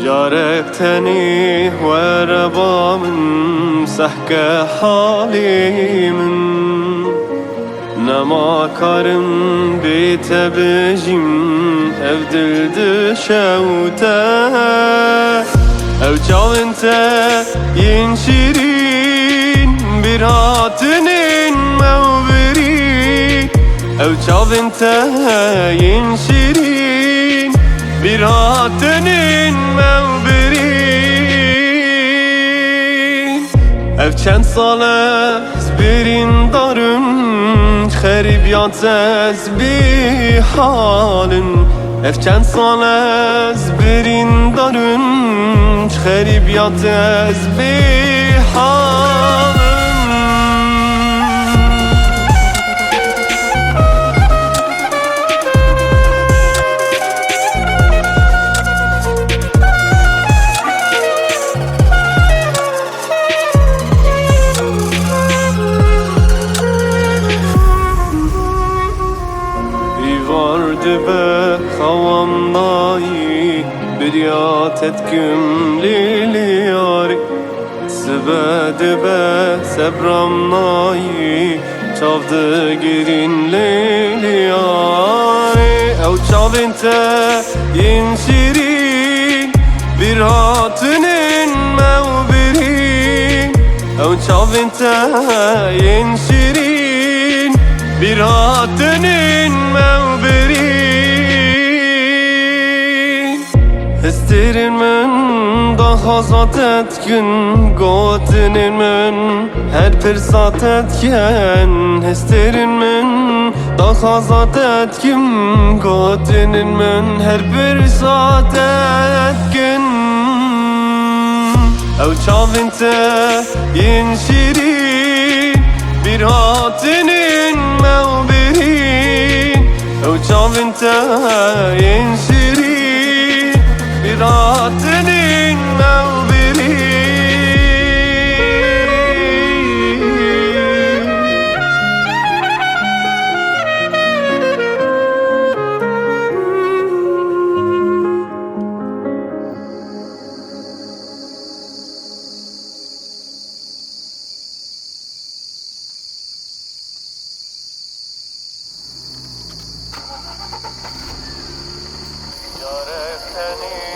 جارك تاني وربا من سحك حالي من نما كارم بيت بجيم افدل دشوتا او انت ينشرين براتنين موبرين او انت ينشرين براتنين موبرين او چند ساله برين دارم خريبيات از بی حالن اف چند سال از برین دارن خريبيات از بی حالن به خوام نایی بریاتت کم لیلیاری سبد به سبرم نایی چافده گیرین لیلیاری او چاوین تا ین شیرین بیراتنین مو برین او چاوین تا ین شیرین بیراتنین مو برین استرین من daha zatet gün Godinin men her bir zatet yen Esterin men daha zatet kim Godinin men her bir zatet gün Ev çavinte yin şirin bir hatinin mevbirin Ev çavinte yin şirin bir hatinin mevbirin Yâre seni